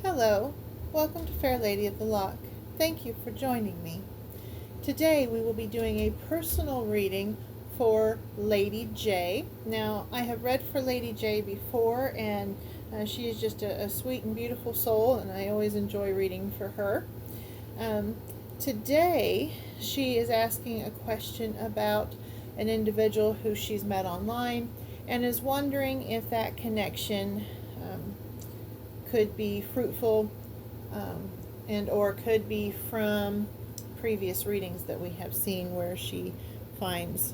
Hello, welcome to Fair Lady of the Loch. Thank you for joining me. Today we will be doing a personal reading for Lady J. Now, I have read for Lady J before, and she is just a sweet and beautiful soul, and I always enjoy reading for her. Today, she is asking a question about an individual who she's met online and is wondering if that connection could be fruitful and or could be from previous readings that we have seen where she finds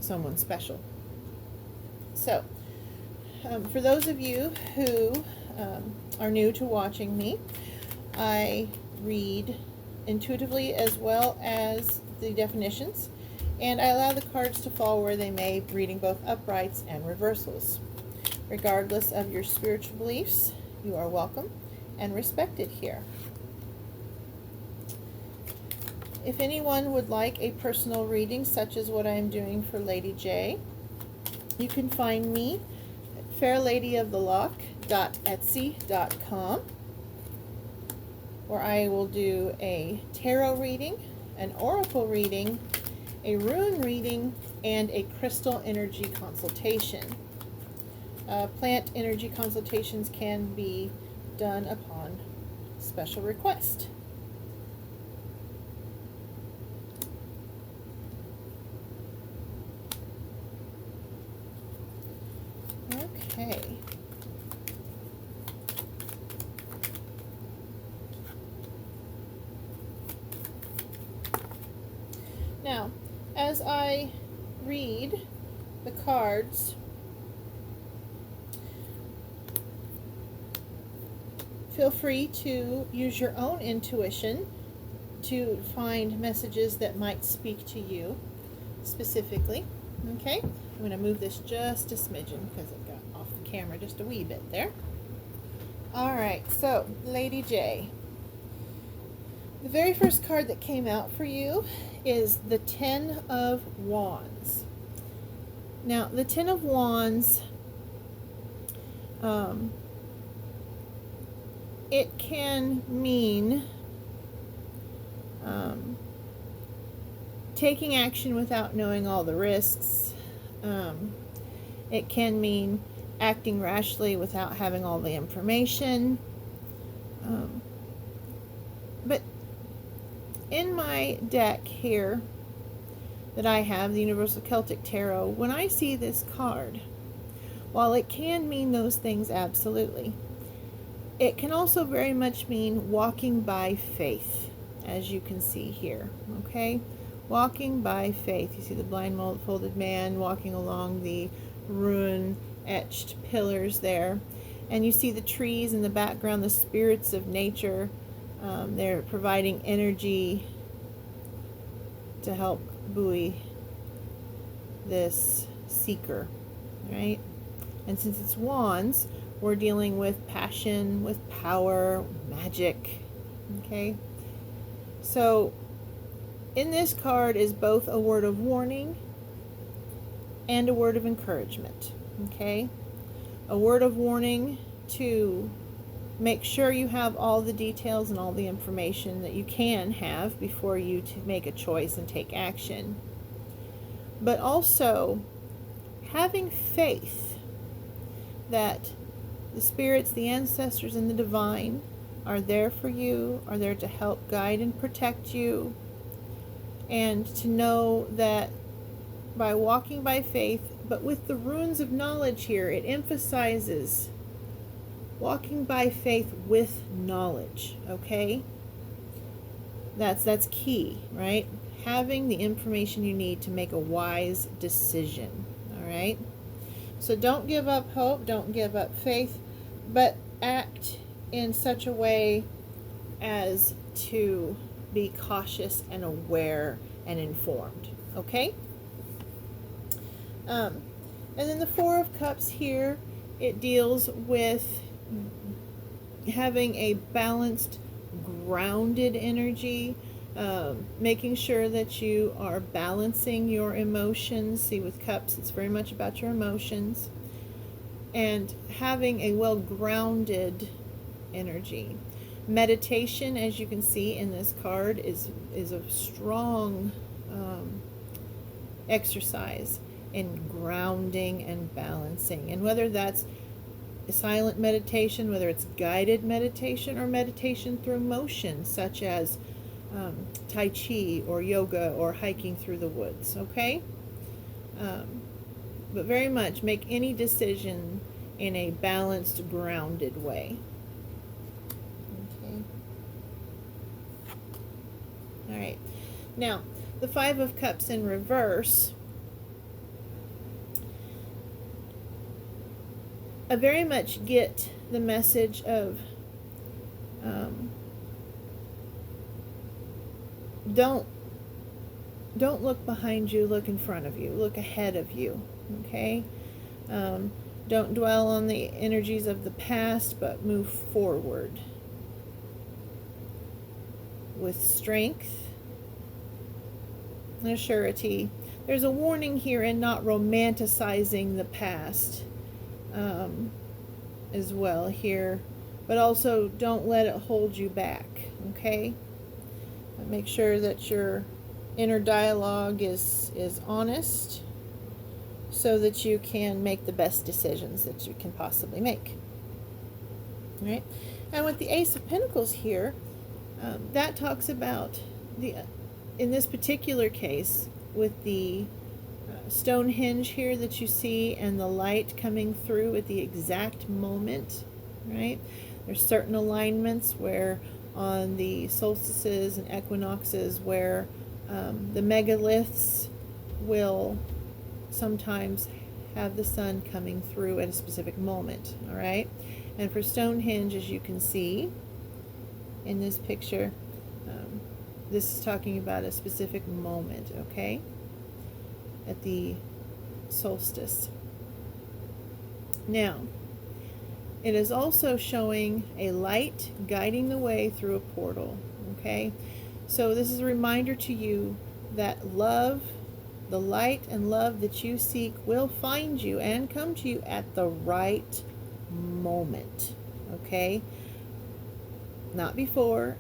someone special. So, for those of you who are new to watching me, I read intuitively as well as the definitions, and I allow the cards to fall where they may, reading both uprights and reversals. Regardless of your spiritual beliefs, you are welcome and respected here. If anyone would like a personal reading such as what I am doing for Lady J, you can find me at fairladyoftheloch.etsy.com, where I will do a tarot reading, an oracle reading, a rune reading, and a crystal energy consultation. Plant energy consultations can be done upon special request. Okay. Now, as I read the cards, feel free to use your own intuition to find messages that might speak to you specifically. Okay, I'm going to move this just a smidgen because it got off the camera just a wee bit there. Alright, so Lady J. The very first card that came out for you is the Ten of Wands. Now, the Ten of Wands, it can mean taking action without knowing all the risks. It can mean acting rashly without having all the information. But in my deck here that I have, the Universal Celtic Tarot, when I see this card, while it can mean those things absolutely, it can also very much mean walking by faith, as you can see here, okay? Walking by faith. You see the blindfolded man walking along the rune-etched pillars there. And you see the trees in the background, the spirits of nature. They're providing energy to help buoy this seeker, right? And since it's wands, we're dealing with passion, with power, magic, okay? So, in this card is both a word of warning and a word of encouragement, okay? A word of warning to make sure you have all the details and all the information that you can have before you make a choice and take action. But also, having faith that the spirits, the ancestors, and the divine are there for you, are there to help guide and protect you, and to know that by walking by faith, but with the runes of knowledge here, it emphasizes walking by faith with knowledge, okay? That's key, right? Having the information you need to make a wise decision, all right? So don't give up hope, don't give up faith, but act in such a way as to be cautious and aware and informed, okay? And then the Four of Cups here, it deals with having a balanced, grounded energy, making sure that you are balancing your emotions. See, with cups, it's very much about your emotions. And having a well-grounded energy. Meditation, as you can see in this card, is a strong exercise in grounding and balancing. And whether that's silent meditation, whether it's guided meditation or meditation through motion, such as Tai Chi or yoga or hiking through the woods, okay? But very much make any decision in a balanced, grounded way. Okay. All right. Now, the Five of Cups in reverse. I very much get the message of don't look behind you, look in front of you, look ahead of you, okay? Don't dwell on the energies of the past, but move forward with strength and surety. There's a warning here in not romanticizing the past as well here, but also don't let it hold you back, okay? Make sure that your inner dialogue is honest so that you can make the best decisions that you can possibly make. All right? And with the Ace of Pentacles here, that talks about in this particular case, with the Stonehenge here that you see and the light coming through at the exact moment, right? There's certain alignments where on the solstices and equinoxes where the megaliths will sometimes have the sun coming through at a specific moment, all right? And for Stonehenge, as you can see in this picture, this is talking about a specific moment, okay? At the solstice. Now, it is also showing a light guiding the way through a portal, okay? So this is a reminder to you that love, the light and love that you seek will find you and come to you at the right moment, okay? Not before,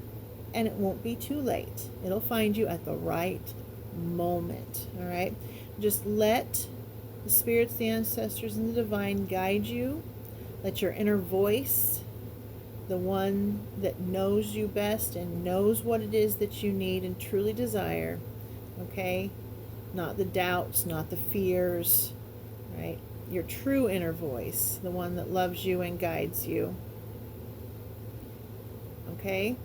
and it won't be too late. It'll find you at the right moment, all right? Just let the spirits, the ancestors, and the divine guide you. Let your inner voice, the one that knows you best and knows what it is that you need and truly desire, okay? Not the doubts, not the fears, right? Your true inner voice, the one that loves you and guides you, okay?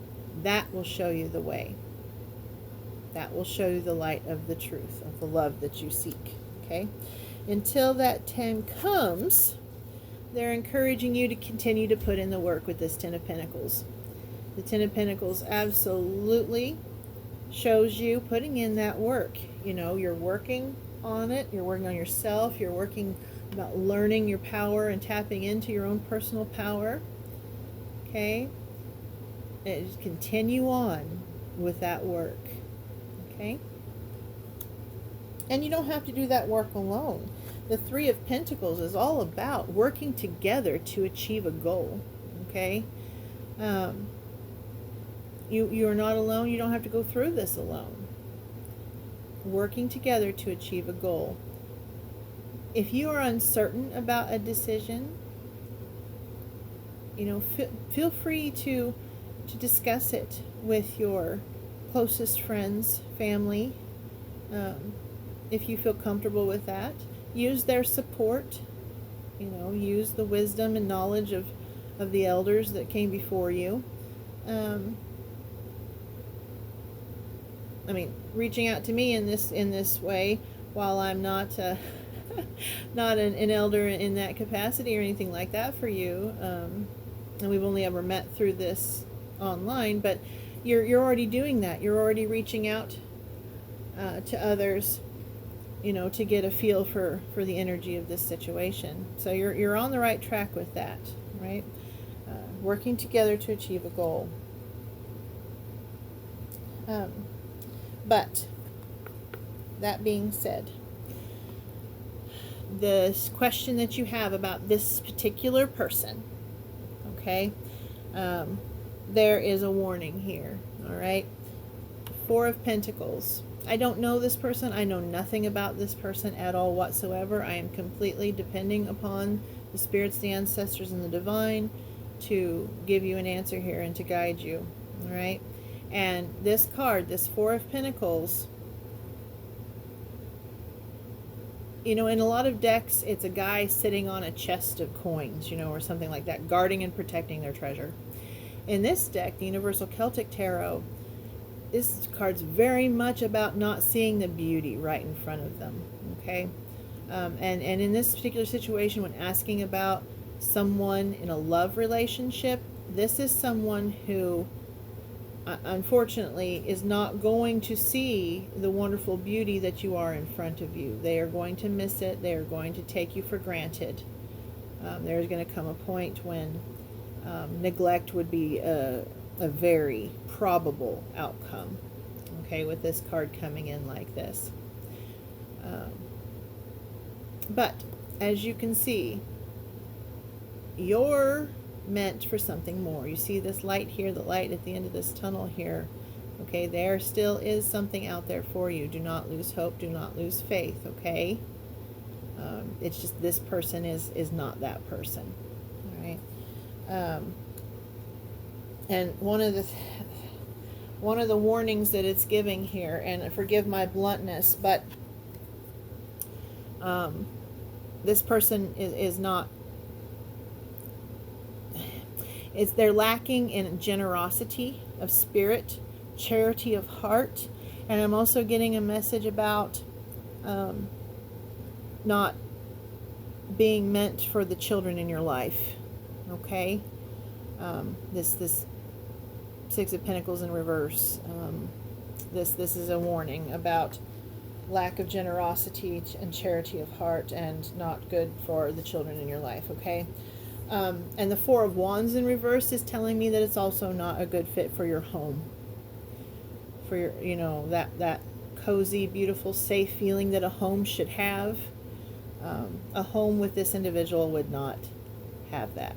That will show you the way. That will show you the light of the truth, of the love that you seek, okay? Until that time comes, they're encouraging you to continue to put in the work with this Ten of Pentacles. The Ten of Pentacles absolutely shows you putting in that work. You know, you're working on it, you're working on yourself, you're working about learning your power and tapping into your own personal power, okay? And just continue on with that work, okay? And you don't have to do that work alone. The Three of Pentacles is all about working together to achieve a goal, okay? You are not alone. You don't have to go through this alone. Working together to achieve a goal. If you are uncertain about a decision, you know, feel free to discuss it with your closest friends, family, if you feel comfortable with that. Use their support, you know, use the wisdom and knowledge of the elders that came before you. I mean, reaching out to me in this way, while I'm not not an elder in that capacity or anything like that for you, and we've only ever met through this online, but you're already doing that. You're already reaching out to others, you know, to get a feel for the energy of this situation. So you're on the right track with that, right? Working together to achieve a goal. But that being said, this question that you have about this particular person, okay? there is a warning here. All right. Four of Pentacles. I don't know this person. I know nothing about this person at all whatsoever. I am completely depending upon the spirits, the ancestors, and the divine to give you an answer here and to guide you. All right. And this card, this Four of Pentacles, you know, in a lot of decks, it's a guy sitting on a chest of coins, you know, or something like that, guarding and protecting their treasure. In this deck, the Universal Celtic Tarot, this card's very much about not seeing the beauty right in front of them, okay? And in this particular situation, when asking about someone in a love relationship, this is someone who, unfortunately, is not going to see the wonderful beauty that you are in front of you. They are going to miss it. They are going to take you for granted. There's going to come a point when neglect would be a very probable outcome, okay, with this card coming in like this. But as you can see, you're meant for something more. You see this light here, the light at the end of this tunnel here. Okay, there still is something out there for you. Do not lose hope. Do not lose faith, okay? It's just this person is not that person, all right? And one of the warnings that it's giving here, and forgive my bluntness, but this person is not, they're lacking in generosity of spirit, charity of heart, and I'm also getting a message about not being meant for the children in your life, okay? This Six of Pentacles in reverse. This is a warning about lack of generosity and charity of heart, and not good for the children in your life, okay? And the Four of Wands in reverse is telling me that it's also not a good fit for your home, for your, you know, that cozy, beautiful, safe feeling that a home should have. A home with this individual would not have that,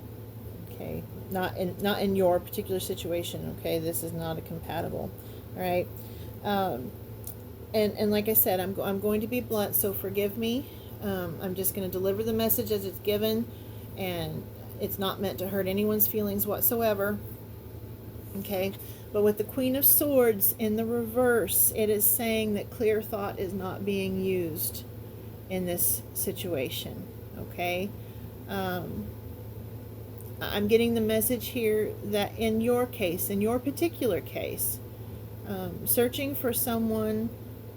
okay? Not in your particular situation, okay? This is not a compatible, all right? And like I said, I'm going to be blunt, so forgive me. I'm just going to deliver the message as it's given, and it's not meant to hurt anyone's feelings whatsoever, okay? But with the Queen of Swords in the reverse, it is saying that clear thought is not being used in this situation, okay? I'm getting the message here that in your case, in your particular case, searching for someone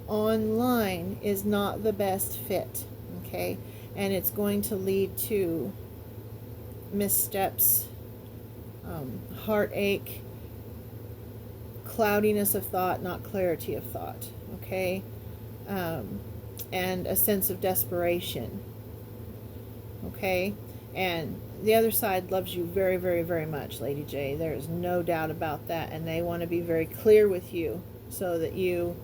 online is not the best fit, okay? And it's going to lead to missteps, heartache, cloudiness of thought, not clarity of thought, okay? And a sense of desperation, okay? And the other side loves you very, very, very much, Lady J. There is no doubt about that. And they want to be very clear with you so that you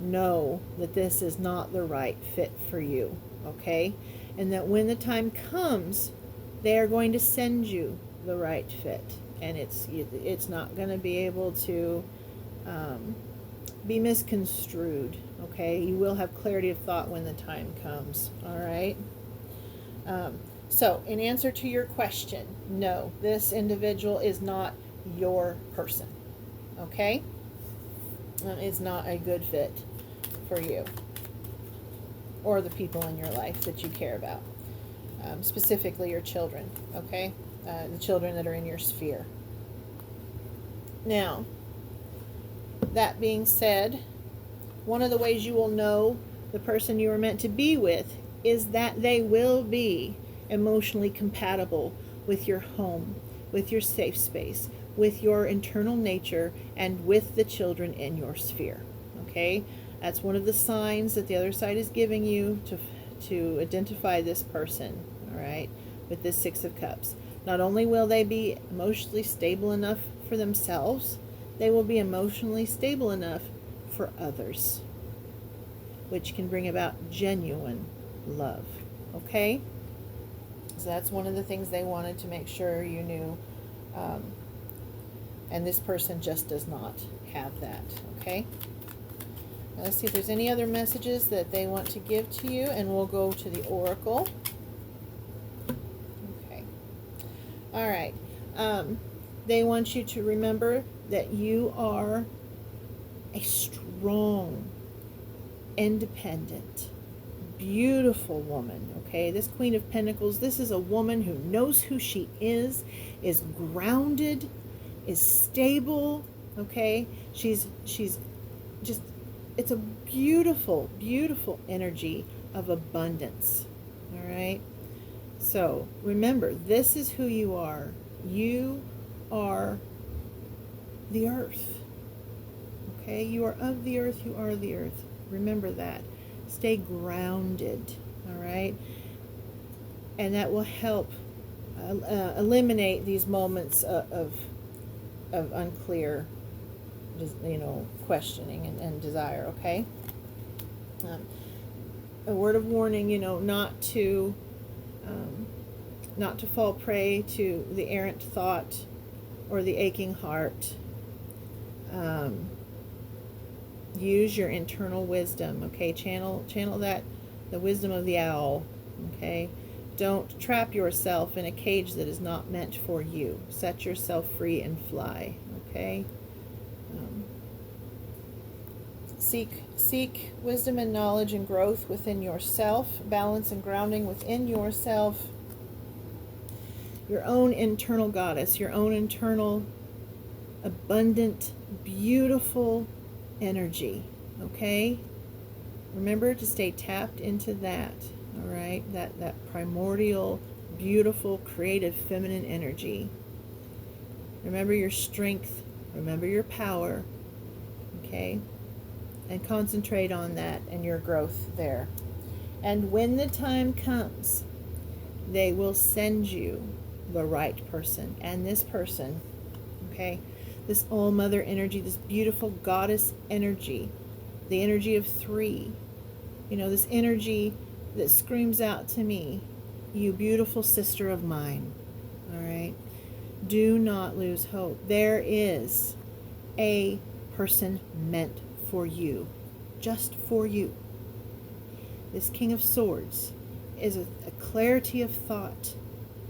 know that this is not the right fit for you, okay? And that when the time comes, they are going to send you the right fit. And it's not going to be able to be misconstrued, okay? You will have clarity of thought when the time comes, all right? So, in answer to your question, no, this individual is not your person, okay? It's not a good fit for you or the people in your life that you care about, specifically your children, okay? The children that are in your sphere. Now, that being said, one of the ways you will know the person you are meant to be with is that they will be emotionally compatible with your home, with your safe space, with your internal nature, and with the children in your sphere, okay? That's one of the signs that the other side is giving you to identify this person, all right, with this Six of Cups. Not only will they be emotionally stable enough for themselves, they will be emotionally stable enough for others, which can bring about genuine love, okay? So that's one of the things they wanted to make sure you knew And this person just does not have that, okay? Now let's see if there's any other messages that they want to give to you, and we'll go to the oracle. Okay. All right. They want you to remember that you are a strong, independent, beautiful woman, okay? This Queen of Pentacles, this is a woman who knows who she is grounded, is stable, okay? She's just, it's a beautiful, beautiful energy of abundance, all right? So remember, this is who you are. You are the earth, okay? You are of the earth, you are the earth. Remember that. Stay grounded, all right? And that will help eliminate these moments of unclear, questioning and desire, okay? A word of warning, not to fall prey to the errant thought or the aching heart. Use your internal wisdom, okay? Channel that, the wisdom of the owl, okay? Don't trap yourself in a cage that is not meant for you. Set yourself free and fly, okay? Seek wisdom and knowledge and growth within yourself, balance and grounding within yourself, your own internal goddess, your own internal abundant, beautiful energy, okay? Remember to stay tapped into that, all right? That primordial, beautiful, creative, feminine energy. Remember your strength, remember your power, okay? And concentrate on that and your growth there. And when the time comes, they will send you the right person. And this person, okay, this all-mother energy, this beautiful goddess energy, the energy of 3, this energy that screams out to me, you beautiful sister of mine, all right? Do not lose hope. There is a person meant for you, just for you. This King of Swords is a clarity of thought,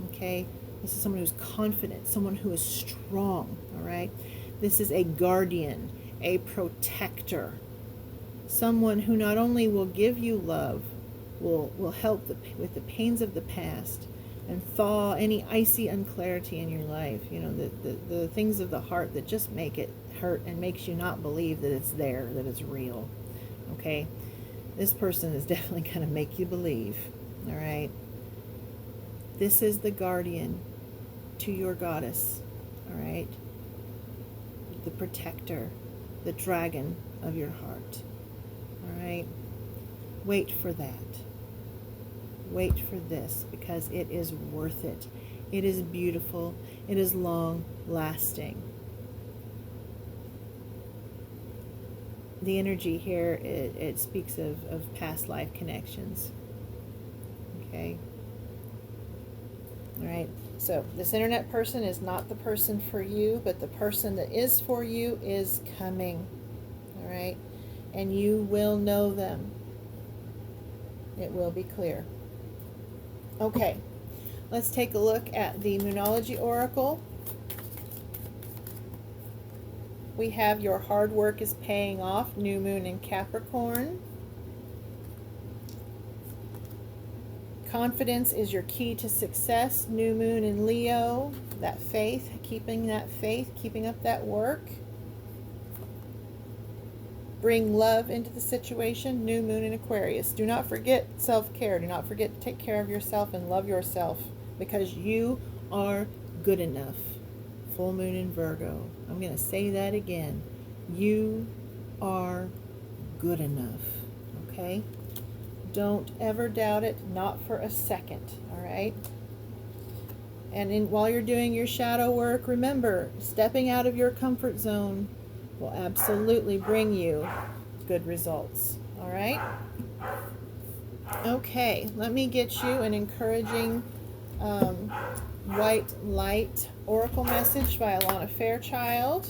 okay? This is someone who's confident, someone who is strong, all right? This is a guardian, a protector, someone who not only will give you love, will help with the pains of the past and thaw any icy unclarity in your life, the things of the heart that just make it hurt and makes you not believe that it's there, that it's real, okay? This person is definitely going to make you believe, all right? This is the guardian to your goddess, all right? The protector, the dragon of your heart, all right? Wait for that. Wait for this, because it is worth it. It is beautiful. It is long lasting. The energy here, it speaks of past life connections. Okay? All right. So this internet person is not the person for you, but the person that is for you is coming. All right? And you will know them. It will be clear. Okay. Let's take a look at the Moonology Oracle. We have your hard work is paying off, new moon in Capricorn. Confidence is your key to success, new moon in Leo. That faith, keeping up that work. Bring love into the situation, new moon in Aquarius. Do not forget self-care. Do not forget to take care of yourself and love yourself, because you are good enough. Full moon in Virgo. I'm going to say that again. You are good enough. Okay? Don't ever doubt it, not for a second. All right? And while you're doing your shadow work, remember, stepping out of your comfort zone will absolutely bring you good results. All right? Okay, let me get you an encouraging White Light Oracle Message by Alana Fairchild.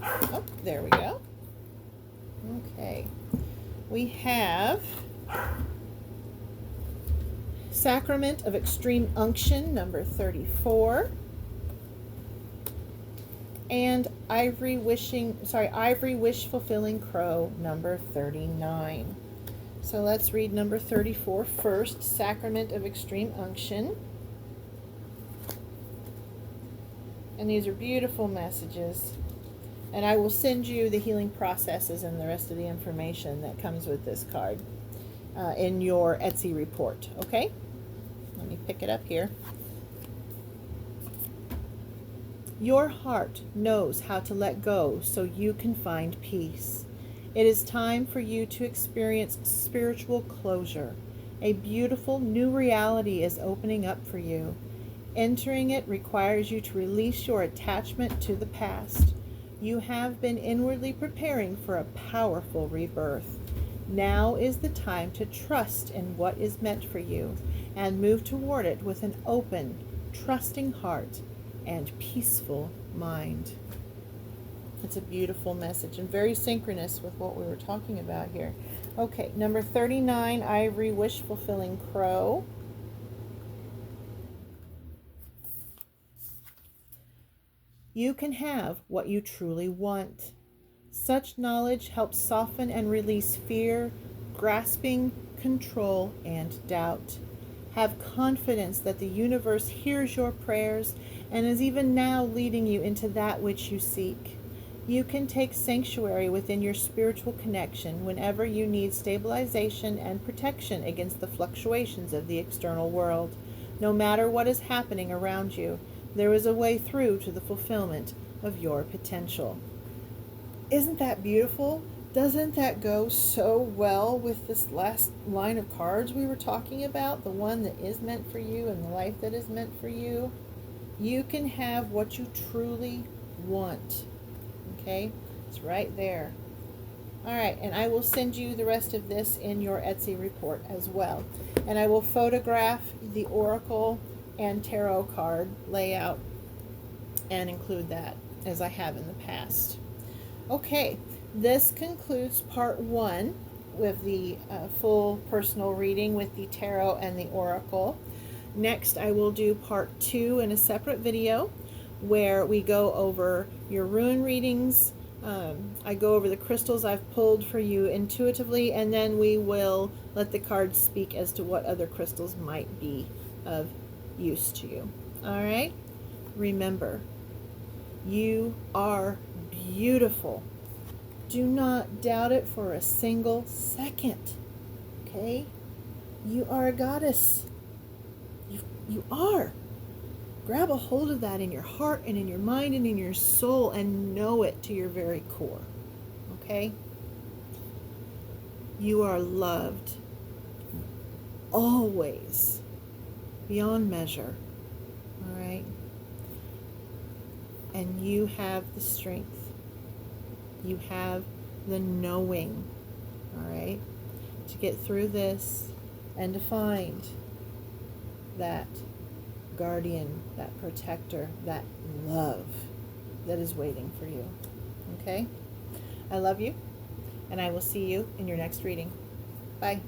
Oh, there we go. Okay. We have Sacrament of Extreme Unction, number 34. And Ivory Wish Fulfilling Crow, number 39. So let's read number 34 first, Sacrament of Extreme Unction. And these are beautiful messages. And I will send you the healing processes and the rest of the information that comes with this card in your Etsy report, okay? Let me pick it up here. Your heart knows how to let go so you can find peace. It is time for you to experience spiritual closure. A beautiful new reality is opening up for you. Entering it requires you to release your attachment to the past. You have been inwardly preparing for a powerful rebirth. Now is the time to trust in what is meant for you and move toward it with an open, trusting heart and peaceful mind. It's a beautiful message and very synchronous with what we were talking about here. Okay, number 39, Ivory Wish Fulfilling Crow. You can have what you truly want. Such knowledge helps soften and release fear, grasping, control, and doubt. Have confidence that the universe hears your prayers and is even now leading you into that which you seek. You can take sanctuary within your spiritual connection whenever you need stabilization and protection against the fluctuations of the external world. No matter what is happening around you, there is a way through to the fulfillment of your potential. Isn't that beautiful? Doesn't that go so well with this last line of cards we were talking about? The one that is meant for you and the life that is meant for you. You can have what you truly want. Okay? It's right there. All right, and I will send you the rest of this in your Etsy report as well. And I will photograph the Oracle and Tarot card layout and include that as I have in the past. Okay, this concludes part 1 with the full personal reading with the Tarot and the Oracle. Next, I will do part 2 in a separate video where we go over your rune readings. I go over the crystals I've pulled for you intuitively, and then we will let the cards speak as to what other crystals might be of use to you. All right? Remember, you are beautiful. Do not doubt it for a single second. Okay? You are a goddess. You are. Grab a hold of that in your heart and in your mind and in your soul and know it to your very core. Okay? You are loved. Always. Beyond measure. All right? And you have the strength. You have the knowing. All right? To get through this and to find that guardian, that protector, that love that is waiting for you. Okay? I love you, and I will see you in your next reading. Bye.